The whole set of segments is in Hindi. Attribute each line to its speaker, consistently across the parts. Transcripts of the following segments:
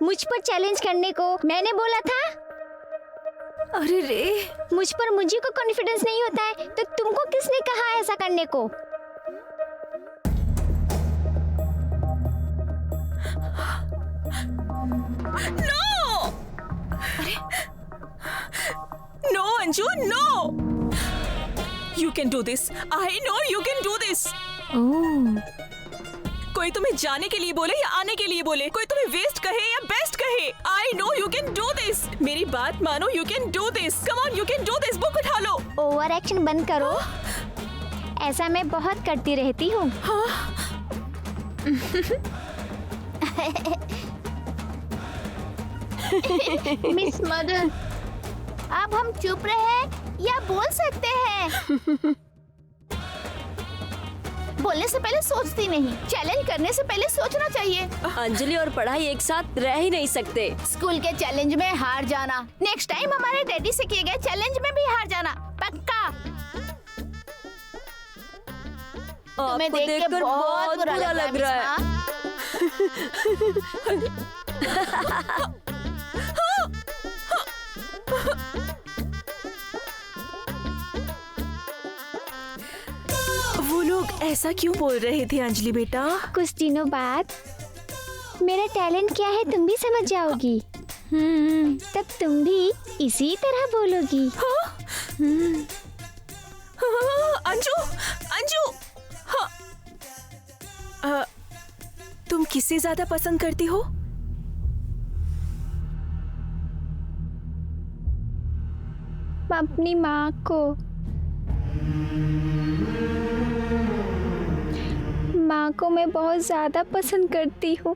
Speaker 1: मुझ पर चैलेंज करने को मैंने बोला था।
Speaker 2: अरे रे,
Speaker 1: मुझ पर मुझे को कॉन्फिडेंस नहीं होता है तो तुमको किसने कहा ऐसा करने को?
Speaker 2: नो! अरे no Anju, no! You can do this. I know you can do this. कोई तुम्हें जाने के लिए बोले या आने के लिए बोले, कोई तुम्हें वेस्ट कहे या बेस्ट कहे, आई know you can do this. मेरी बात मानो, you can do this. Come on, you can do this. Book उठा लो।
Speaker 1: ओवर एक्शन बंद करो। ऐसा मैं बहुत करती रहती हूँ। मिस मदर, अब हम चुप रहे या बोल सकते हैं? बोलने से पहले सोचती नहीं, चैलेंज करने से पहले सोचना चाहिए।
Speaker 3: अंजलि और पढ़ाई एक साथ रह ही नहीं सकते।
Speaker 1: स्कूल के चैलेंज में हार जाना, नेक्स्ट टाइम हमारे डैडी से किए गए चैलेंज में भी हार जाना, पक्का। तुम्हें
Speaker 3: आपको
Speaker 1: देख के
Speaker 3: देखकर बहुत बुरा लग रहा है।
Speaker 2: वो लोग ऐसा क्यों बोल रहे थे अंजलि बेटा?
Speaker 1: कुछ दिनों बाद मेरा टैलेंट क्या है तुम भी समझ जाओगी। तब तुम भी इसी तरह बोलोगी।
Speaker 2: अंजू, अंजू, तुम किसे ज्यादा पसंद करती हो?
Speaker 1: अपनी माँ को। माँ को मैं बहुत ज्यादा पसंद करती हूँ।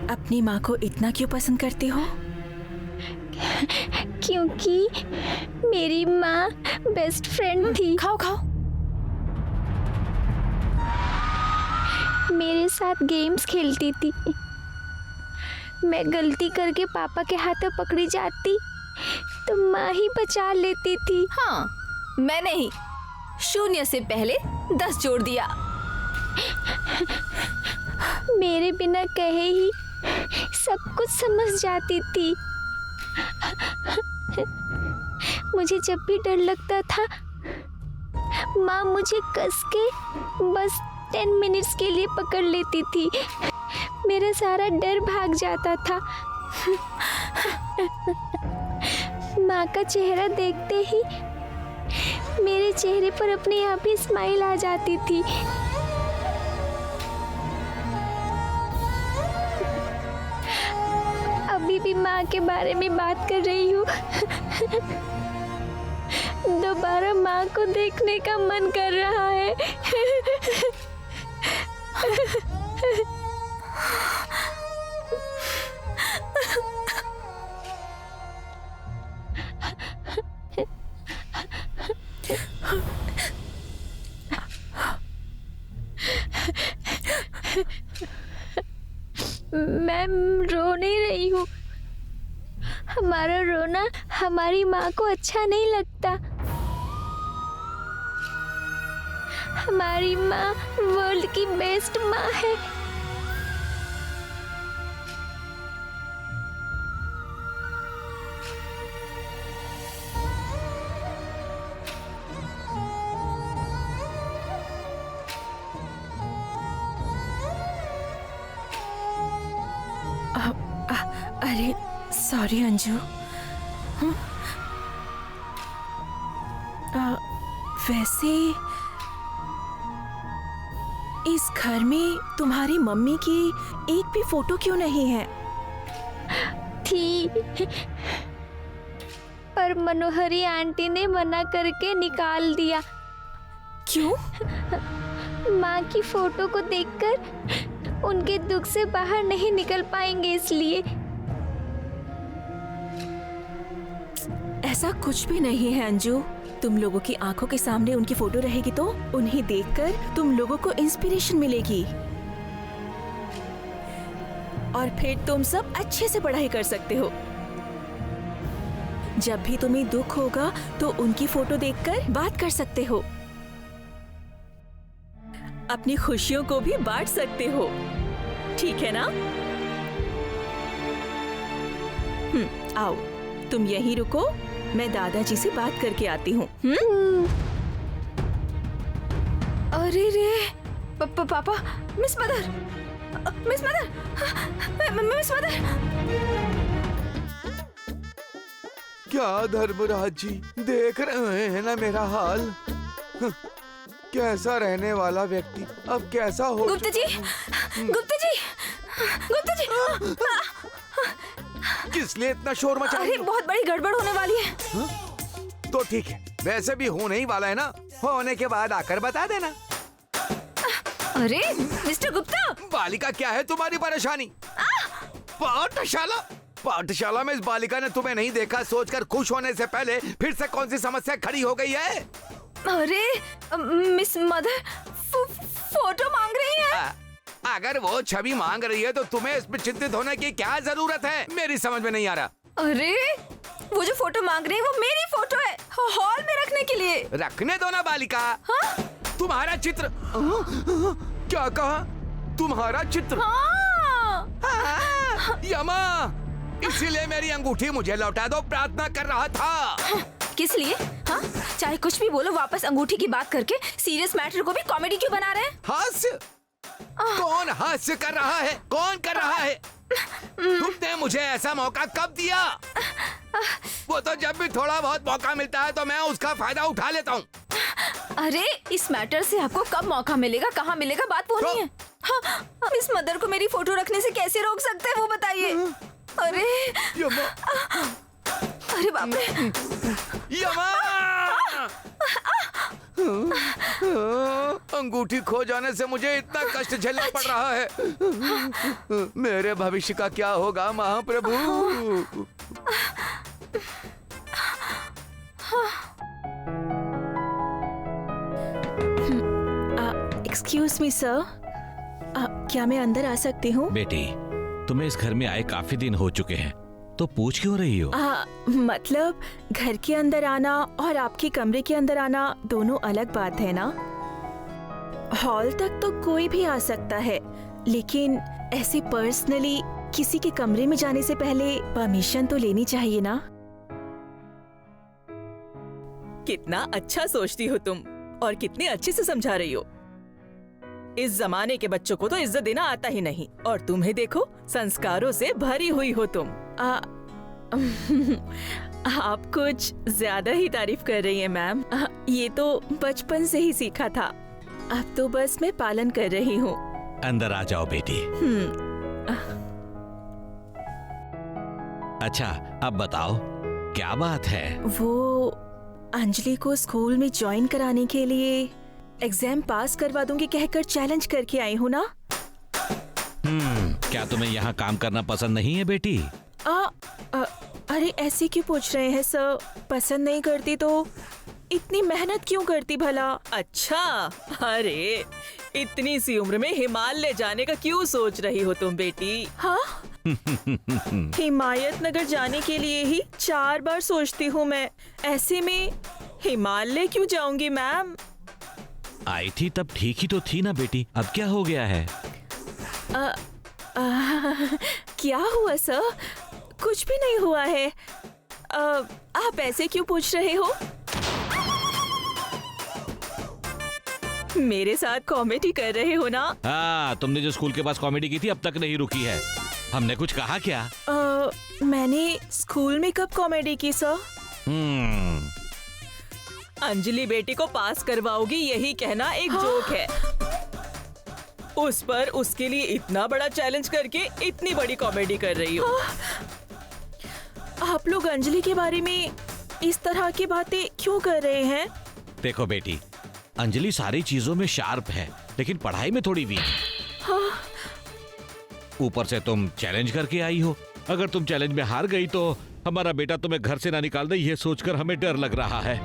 Speaker 2: अपनी माँ को इतना क्यों पसंद करती हो?
Speaker 1: क्योंकि मेरी माँ बेस्ट फ्रेंड थी।
Speaker 2: खाओ खाओ।
Speaker 1: मेरे साथ गेम्स खेलती थी। मैं गलती करके पापा के हाथों पकड़ी जाती तो माँ ही बचा लेती थी।
Speaker 4: हाँ, मैंने ही 0 से पहले 10 जोड़ दिया।
Speaker 1: मेरे बिना कहे ही सब कुछ समझ जाती थी। मुझे जब भी डर लगता था, माँ मुझे कस के बस 10 मिनट्स के लिए पकड़ लेती थी। मेरा सारा डर भाग जाता था। माँ का चेहरा देखते ही मेरे चेहरे पर अपने आप ही स्माइल आ जाती थी। अभी भी माँ के बारे में बात कर रही हूँ। दोबारा माँ को देखने का मन कर रहा है। मैं रो नहीं रही हूँ। हमारा रोना हमारी माँ को अच्छा नहीं लगता। हमारी माँ वर्ल्ड की बेस्ट माँ है।
Speaker 2: अरे सॉरी अंजू। वैसे इस घर में तुम्हारी मम्मी की एक भी फोटो क्यों नहीं है?
Speaker 1: थी, पर मनोहरी आंटी ने मना करके निकाल दिया।
Speaker 2: क्यों?
Speaker 1: माँ की फोटो को देखकर उनके दुख से बाहर नहीं निकल पाएंगे इसलिए।
Speaker 2: ऐसा कुछ भी नहीं है अंजू। तुम लोगों की आंखों के सामने उनकी फोटो रहेगी तो उन्हें देखकर तुम लोगों को इंस्पिरेशन मिलेगी और फिर तुम सब अच्छे से पढ़ाई कर सकते हो। जब भी तुम्हें दुख होगा तो उनकी फोटो देखकर बात कर सकते हो, अपनी खुशियों को भी बांट सकते हो, ठीक है ना? आओ, तुम यहीं रुको, मैं दादाजी से बात करके आती हूँ।
Speaker 4: अरे रे पापा, miss mother, miss mother, miss mother.
Speaker 5: क्या धर्मराज जी, देख रहे हैं ना मेरा हाल? कैसा रहने वाला व्यक्ति अब कैसा हो?
Speaker 4: गुप्ता जी, गुप्ता जी, गुप्ता जी।
Speaker 5: किस लिए इतना शोर मचा रही
Speaker 4: अरे
Speaker 5: हो?
Speaker 4: बहुत बड़ी गड़बड़ होने वाली है।
Speaker 5: तो ठीक है, वैसे भी होने ही वाला है ना, होने के बाद आकर बता देना।
Speaker 4: अरे मिस्टर गुप्ता,
Speaker 5: बालिका, क्या है तुम्हारी परेशानी? पाठशाला, पाठशाला में इस बालिका ने तुम्हें नहीं देखा सोचकर खुश होने से पहले फिर से कौन सी समस्या खड़ी हो गई है?
Speaker 4: अरे मिस मदर फोटो मांग रही है।
Speaker 5: अगर वो छवि मांग रही है तो तुम्हें इसमें चिंतित होने की क्या जरूरत है? मेरी समझ में नहीं आ रहा।
Speaker 4: अरे वो जो फोटो मांग रही है वो मेरी फोटो है, हॉल में रखने के लिए।
Speaker 5: रखने दो ना बालिका।
Speaker 4: हाँ?
Speaker 5: तुम्हारा चित्र। क्या कहा? तुम्हारा चित्र?
Speaker 4: हाँ।
Speaker 5: यमा, इसीलिए मेरी अंगूठी मुझे लौटा दो, प्रार्थना कर रहा था।
Speaker 4: किस लिए? हाँ? चाहे कुछ भी बोलो, वापस अंगूठी की बात करके सीरियस मैटर को भी कॉमेडी क्यों बना रहे हैं?
Speaker 5: हास्य? कौन हास्य कर रहा है? कौन कर रहा है? तुमने मुझे ऐसा मौका कब दिया? वो तो जब भी थोड़ा बहुत मौका मिलता है तो मैं उसका फायदा उठा लेता हूँ।
Speaker 4: अरे इस मैटर से आपको कब मौका मिलेगा, कहाँ मिलेगा, बात वो नहीं है। हाँ, इस मदर को मेरी फोटो रखने से कैसे रोक सकते हैं वो बताइए। अरे
Speaker 5: यमा,
Speaker 4: अरे बाप रे।
Speaker 5: यमा! अंगूठी खो जाने से मुझे इतना कष्ट झेलना पड़ रहा है। मेरे भविष्य का क्या होगा महाप्रभु?
Speaker 2: एक्सक्यूज मी सर, क्या मैं अंदर आ सकती हूँ?
Speaker 6: बेटी, तुम्हें इस घर में आए काफी दिन हो चुके हैं, तो पूछ क्यों रही हो?
Speaker 2: मतलब घर के अंदर आना और आपके कमरे के अंदर आना दोनों अलग बात है ना। हॉल तक तो कोई भी आ सकता है, लेकिन ऐसे पर्सनली किसी के कमरे में जाने से पहले परमिशन तो लेनी चाहिए ना। कितना अच्छा सोचती हो तुम और कितने अच्छे से समझा रही हो। इस जमाने के बच्चों को तो इज्जत देना आता ही नहीं, और तुम्हें देखो, संस्कारों से भरी हुई हो तुम। आप कुछ ज्यादा ही तारीफ कर रही हैं मैम। ये तो बचपन से ही सीखा था, अब तो बस मैं पालन कर रही हूँ।
Speaker 6: अंदर आ जाओ बेटी। अच्छा, अब बताओ क्या बात है?
Speaker 2: वो अंजलि को स्कूल में ज्वाइन कराने के लिए एग्जाम पास करवा दूंगी कहकर चैलेंज करके आई हूँ ना।
Speaker 6: क्या तुम्हें यहाँ काम करना पसंद नहीं है बेटी?
Speaker 2: अरे ऐसे क्यों पूछ रहे हैं सर? पसंद नहीं करती तो इतनी मेहनत क्यों करती भला? अच्छा, अरे इतनी सी उम्र में हिमालय जाने का क्यों सोच रही हो तुम बेटी? हाँ? हिमायत नगर जाने के लिए ही 4 बार सोचती हूँ मैं, ऐसे में हिमालय क्यों जाऊंगी मैम?
Speaker 6: आई थी तब ठीक ही तो थी ना बेटी, अब क्या हो गया है?
Speaker 2: क्या हुआ सर? कुछ भी नहीं हुआ है। आप ऐसे क्यों पूछ रहे हो? मेरे साथ कॉमेडी कर रहे हो ना?
Speaker 6: हाँ, तुमने जो स्कूल के पास कॉमेडी की थी अब तक नहीं रुकी है। हमने कुछ कहा क्या?
Speaker 2: मैंने स्कूल में कब कॉमेडी की सर? अंजलि बेटी को पास करवाओगी यही कहना एक जोक है। उस पर उसके लिए इतना बड़ा चैलेंज करके इतनी बड़ी कॉमेडी कर रही हो। आप लोग अंजलि के बारे में इस तरह की बातें क्यों कर रहे हैं?
Speaker 6: देखो बेटी, अंजलि सारी चीजों में शार्प है, लेकिन पढ़ाई में थोड़ी वीक। ऊपर से तुम चैलेंज करके आई हो। अगर तुम चैलेंज में हार गई तो हमारा बेटा तुम्हें घर से ना निकाल दे, ये सोचकर हमें डर लग रहा है।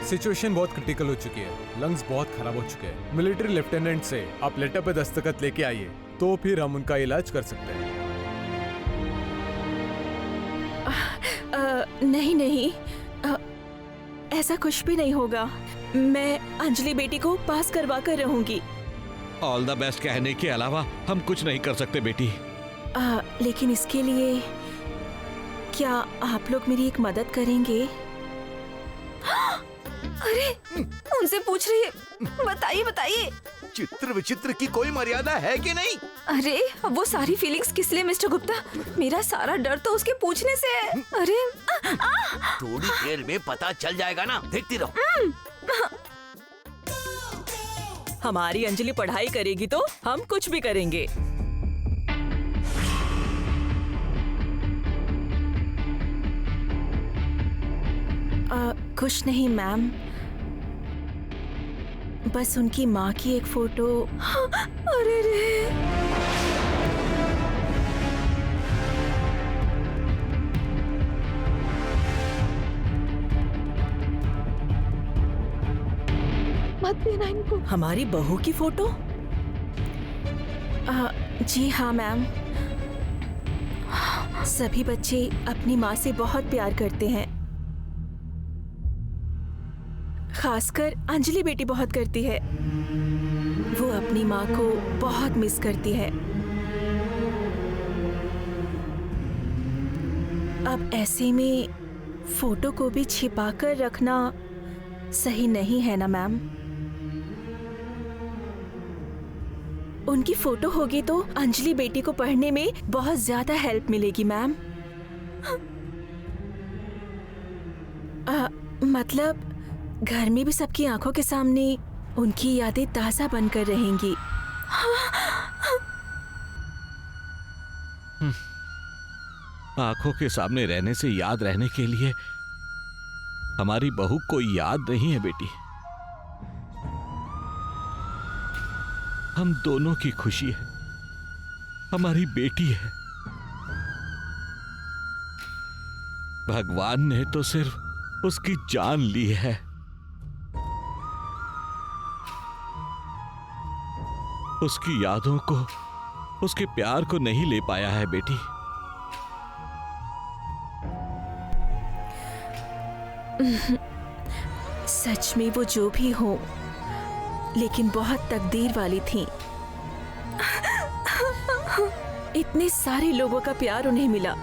Speaker 7: सिचुएशन बहुत क्रिटिकल हो चुकी है, लंग्स बहुत खराब हो चुके हैं। मिलिट्री लेफ्टिनेंट से आप लेटर पे दस्तखत लेके आइए, तो फिर हम उनका इलाज कर सकते हैं।
Speaker 2: नहीं नहीं, ऐसा कुछ भी नहीं होगा। मैं अंजलि बेटी को पास करवा कर रहूंगी।
Speaker 6: ऑल द बेस्ट कहने के अलावा हम कुछ नहीं कर सकते बेटी।
Speaker 2: लेकिन इसके लिए क्या आप लोग मेरी एक मदद करेंगे?
Speaker 4: अरे उनसे पूछ रही है, बताइए बताइए।
Speaker 5: चित्र विचित्र की कोई मर्यादा है कि नहीं?
Speaker 4: अरे वो सारी फीलिंग्स किस लिए मिस्टर गुप्ता? मेरा सारा डर तो उसके पूछने से है। अरे
Speaker 5: थोड़ी देर में पता चल जाएगा ना, देखती रहो।
Speaker 2: हमारी अंजलि पढ़ाई करेगी तो हम कुछ भी करेंगे। कुछ नहीं मैम, बस उनकी माँ की एक फोटो।
Speaker 4: अरे रे, मत देना इनको।
Speaker 2: हमारी बहू की फोटो? जी हाँ मैम, सभी बच्चे अपनी माँ से बहुत प्यार करते हैं, खासकर अंजलि बेटी बहुत करती है। वो अपनी माँ को बहुत मिस करती है। अब ऐसे में फोटो को भी छिपा कर रखना सही नहीं है ना मैम। उनकी फोटो होगी तो अंजलि बेटी को पढ़ने में बहुत ज्यादा हेल्प मिलेगी मैम। मतलब घर में भी सबकी आंखों के सामने उनकी यादें ताजा बनकर रहेंगी।
Speaker 6: आंखों के सामने रहने से याद रहने के लिए हमारी बहू कोई याद नहीं है बेटी। हम दोनों की खुशी है, हमारी बेटी है। भगवान ने तो सिर्फ उसकी जान ली है। उसकी यादों को, उसके प्यार को नहीं ले पाया है बेटी।
Speaker 2: सच में वो जो भी हो, लेकिन बहुत तकदीर वाली थी। इतने सारे लोगों का प्यार उन्हें मिला।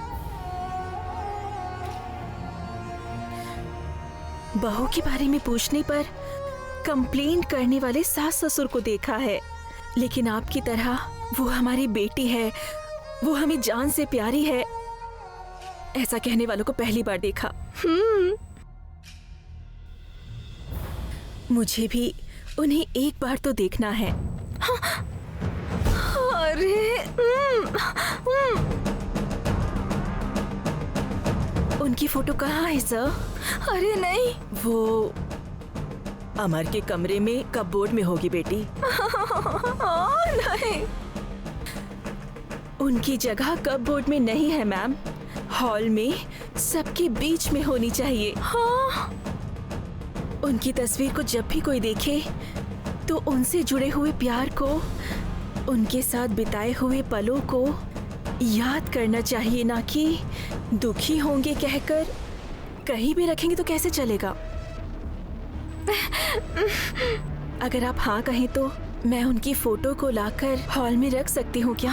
Speaker 2: बहू के बारे में पूछने पर कंप्लेंट करने वाले सास ससुर को देखा है, लेकिन आपकी तरह वो हमारी बेटी है, वो हमें जान से प्यारी है, ऐसा कहने वालों को पहली बार देखा। मुझे भी उन्हें एक बार तो देखना है।
Speaker 4: अरे
Speaker 2: उनकी फोटो कहाँ है सर?
Speaker 4: अरे नहीं,
Speaker 2: वो अमर के कमरे में कपबोर्ड में होगी बेटी।
Speaker 4: नहीं,
Speaker 2: उनकी जगह कपबोर्ड में नहीं है मैम, हॉल में सबके बीच में होनी चाहिए।
Speaker 4: हाँ,
Speaker 2: उनकी तस्वीर को जब भी कोई देखे तो उनसे जुड़े हुए प्यार को, उनके साथ बिताए हुए पलों को याद करना चाहिए, ना कि दुखी होंगे कहकर कहीं भी रखेंगे तो कैसे चलेगा। अगर आप हाँ कहें तो मैं उनकी फोटो को लाकर हॉल में रख सकती हूँ क्या?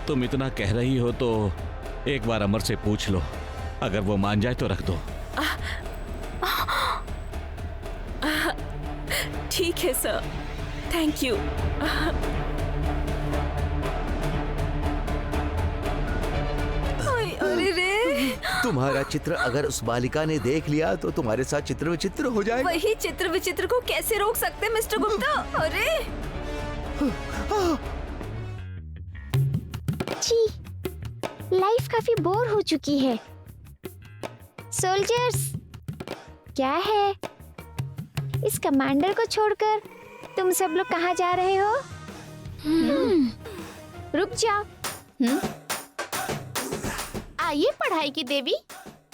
Speaker 6: तुम इतना कह रही हो तो एक बार अमर से पूछ लो, अगर वो मान जाए तो रख दो।
Speaker 2: ठीक है सर, थैंक यू।
Speaker 4: अरे रे,
Speaker 5: तुम्हारा चित्र अगर उस बालिका ने देख लिया तो तुम्हारे साथ चित्र विचित्र हो जाएगा।
Speaker 4: वही चित्र विचित्र को कैसे रोक सकते मिस्टर गुप्ता? अरे
Speaker 1: जी, लाइफ काफी बोर हो चुकी है। सोल्जर्स, क्या है? इस कमांडर को छोड़कर तुम सब लोग कहाँ जा रहे हो? रुक जाओ।
Speaker 8: आइए पढ़ाई की देवी।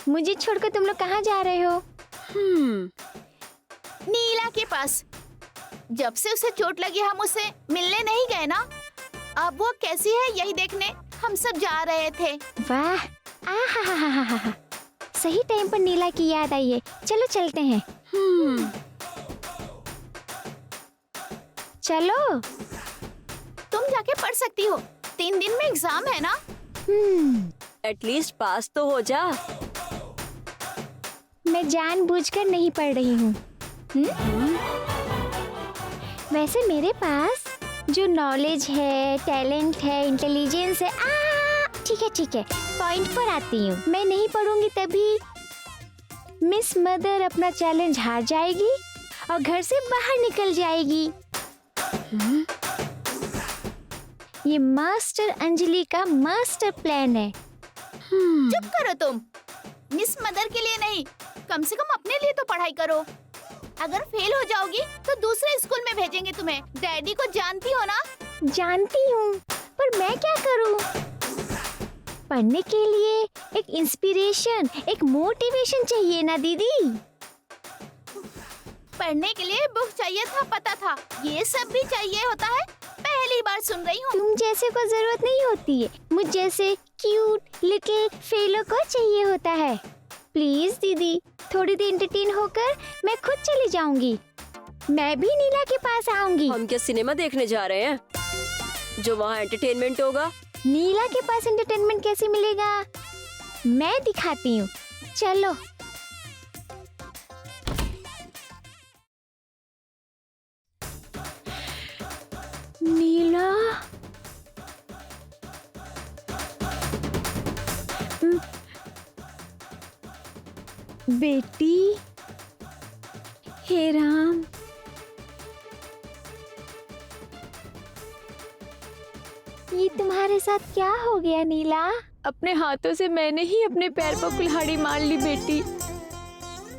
Speaker 1: मुझे छोड़कर तुम लोग कहाँ जा रहे हो?
Speaker 8: नीला के पास। जब से उसे चोट लगी हम उसे मिलने नहीं गए ना। अब वो कैसी है यही देखने हम सब जा रहे थे।
Speaker 1: वाह, आहा, सही टाइम पर नीला की याद आई है। चलो चलते हैं। चलो।
Speaker 8: तुम जाके पढ़ सकती हो, 3 दिन में एग्जाम है ना।
Speaker 3: एटलीस्ट पास तो हो जा।
Speaker 1: मैं जानबूझकर नहीं पढ़ रही हूँ। वैसे मेरे पास जो नॉलेज है, टैलेंट है, इंटेलिजेंस है, ठीक है, पॉइंट पर आती हूँ। मैं नहीं पढ़ूंगी तभी मिस मदर अपना चैलेंज हार जाएगी और घर से बाहर निकल जाएगी। ये मास्टर अंजलि का मास्टर प्लान है।
Speaker 8: चुप करो तुम। मिस मदर के लिए नहीं, कम से कम अपने लिए तो पढ़ाई करो। अगर फेल हो जाओगी तो दूसरे स्कूल में भेजेंगे तुम्हें। डैडी को जानती हो ना।
Speaker 1: जानती हूँ, पर मैं क्या करूँ? पढ़ने के लिए एक इंस्पिरेशन, एक मोटिवेशन चाहिए ना दीदी।
Speaker 8: पढ़ने के लिए बुक चाहिए था, पता था। ये सब भी चाहिए होता है, पहली बार सुन रही हूँ।
Speaker 1: तुम जैसे को जरूरत नहीं होती है, मुझ जैसे क्यूट लिटिल फेलो को चाहिए होता है। प्लीज दीदी, थोड़ी देर एंटरटेन होकर मैं खुद चली जाऊंगी। मैं भी नीला के पास आऊंगी।
Speaker 3: हम क्या सिनेमा देखने जा रहे हैं जो वहाँ एंटरटेनमेंट होगा?
Speaker 1: नीला के पास एंटरटेनमेंट कैसे मिलेगा? मैं दिखाती हूँ। चलो। नीला, बेटी, हे राम, ये तुम्हारे साथ क्या हो गया नीला?
Speaker 2: अपने हाथों से मैंने ही अपने पैर पर कुल्हाड़ी मार ली बेटी।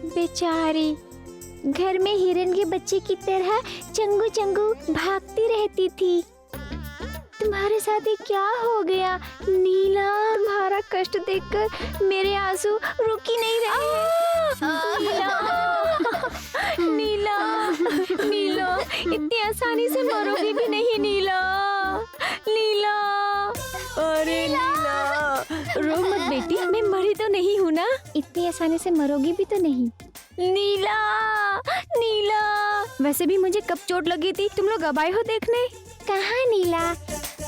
Speaker 1: बेचारी, घर में हिरन के बच्चे की तरह चंगू चंगू भागती रहती थी। तुम्हारे साथ ये क्या हो गया नीला? तुम्हारा कष्ट देखकर मेरे आंसू रुक ही नहीं रहे। नीला, नीला, इतनी आसानी से मरोगी भी नहीं नीला। नीला, अरे नीला, रो मत बेटी, मैं मरी तो नहीं हूँ ना? इतनी आसानी से मरोगी भी तो नहीं। नीला, नीला, वैसे भी मुझे कब चोट लगी थी तुम लोग अब आए हो देखने? कहाँ नीला,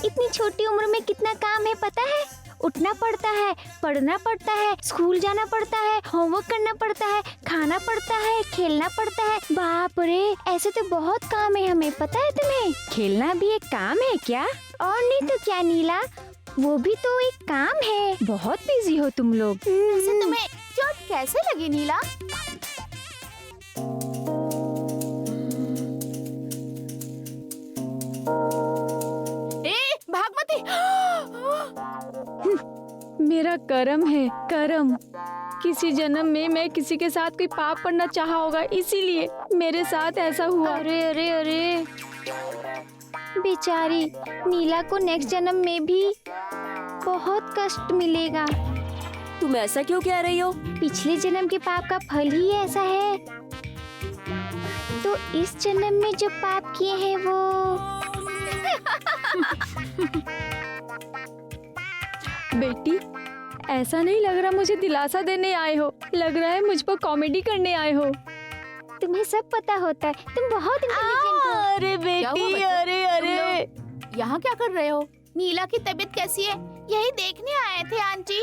Speaker 1: इतनी छोटी उम्र में कितना काम है पता है? उठना पड़ता है, पढ़ना पड़ता है, स्कूल जाना पड़ता है, होमवर्क करना पड़ता है, खाना पड़ता है, खेलना पड़ता है। बाप रे, ऐसे तो बहुत काम है हमें, पता है तुम्हें? खेलना भी एक काम है क्या? और नहीं तो क्या नीला, वो भी तो एक काम है। बहुत बिजी हो तुम लोग।
Speaker 8: वैसे तुम्हें चोट कैसे लगी नीला? भाग मत।
Speaker 2: मेरा कर्म है, कर्म। किसी जन्म में मैं किसी के साथ कोई पाप करना चाहा होगा, इसीलिए मेरे साथ ऐसा हुआ।
Speaker 1: अरे अरे अरे, बेचारी नीला को नेक्स्ट जन्म में भी बहुत कष्ट मिलेगा।
Speaker 3: तुम ऐसा क्यों कह रही हो?
Speaker 1: पिछले जन्म के पाप का फल ही ऐसा है, तो इस जन्म में जो पाप किए हैं वो।
Speaker 2: बेटी, ऐसा नहीं लग रहा मुझे दिलासा देने आए हो, लग रहा है मुझ पर कॉमेडी करने आए हो।
Speaker 1: तुम्हें सब पता होता है, तुम बहुत इंटेलिजेंट हो।
Speaker 2: अरे बेटी, अरे अरे,
Speaker 8: यहाँ क्या कर रहे हो? नीला की तबीयत कैसी है यही देखने आए थे आंटी।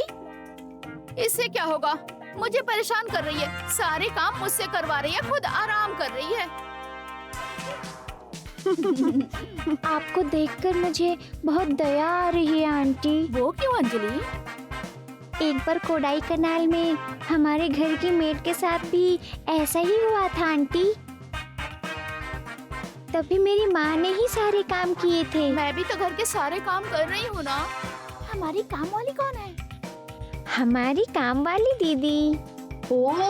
Speaker 8: इससे क्या होगा, मुझे परेशान कर रही है, सारे काम मुझसे करवा रही है, खुद आराम कर रही है।
Speaker 1: आपको देखकर मुझे बहुत दया आ रही है आंटी।
Speaker 8: वो क्यों अंजलि?
Speaker 1: एक बार कोडाई कनाल में हमारे घर की मेड के साथ भी ऐसा ही हुआ था आंटी। तभी मेरी माँ ने ही सारे काम किए थे।
Speaker 8: मैं भी तो घर के सारे काम कर रही हूँ ना। हमारी काम वाली कौन है?
Speaker 1: हमारी काम वाली दीदी।
Speaker 8: ओह,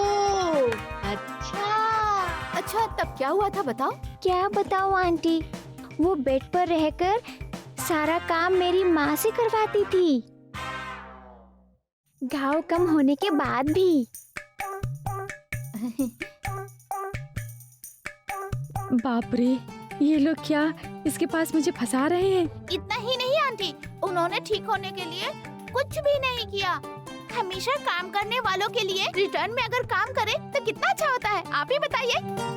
Speaker 8: अच्छा अच्छा तब क्या हुआ था बताओ।
Speaker 1: क्या बताऊं आंटी, वो बेड पर रहकर सारा काम मेरी माँ से करवाती थी, घाव कम होने के बाद भी।
Speaker 9: बाप रे, ये लोग क्या इसके पास मुझे फंसा रहे हैं।
Speaker 8: इतना ही नहीं आंटी, उन्होंने ठीक होने के लिए कुछ भी नहीं किया। हमेशा काम करने वालों के लिए रिटर्न में अगर काम करे तो कितना अच्छा होता है, आप ही बताइए।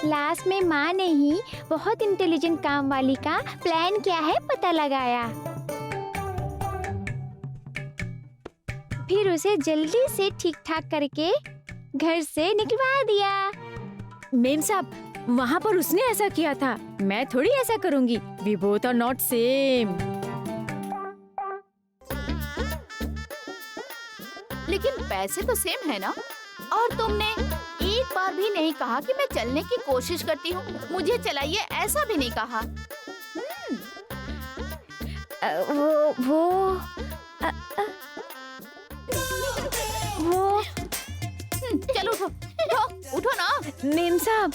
Speaker 1: लास्ट में माँ ने ही बहुत इंटेलिजेंट काम वाली का प्लान क्या है पता लगाया, फिर उसे जल्दी से ठीक ठाक करके घर से निकलवा दिया।
Speaker 9: मेम साहब, वहाँ पर उसने ऐसा किया था, मैं थोड़ी ऐसा करूँगी। We both are not same।
Speaker 8: लेकिन पैसे तो सेम है ना, और तुमने एक बार भी नहीं कहा कि मैं चलने की कोशिश करती हूँ, मुझे चलाइए ऐसा भी नहीं कहा। चलो उठो उठो उठो ना।
Speaker 9: मेम साहब,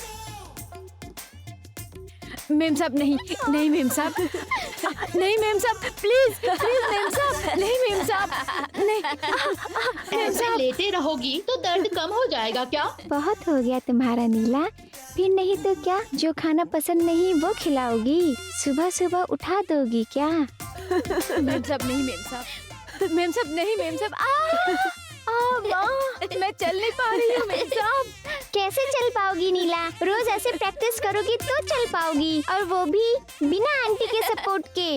Speaker 9: मेम साहब नहीं, नहीं मेम साहब, नहीं मेम साहब, प्लीज प्लीज मेम साहब, नहीं मेम साहब, नहीं।
Speaker 8: ऐसे लेटे रहोगी तो दर्द कम हो जाएगा क्या?
Speaker 1: बहुत हो गया तुम्हारा नीला, फिर नहीं तो क्या, जो खाना पसंद नहीं वो खिलाओगी, सुबह सुबह उठा दोगी क्या?
Speaker 9: मेम साहब नहीं, मेम साहब, मेम साहब नहीं, मेम साहब, माँ, मैं चल नहीं पा रही हूँ मेम साहब।
Speaker 1: कैसे चल पाओगी नीला, रोज ऐसे प्रैक्टिस करोगी तो चल पाओगी, और वो भी बिना आंटी के सपोर्ट के।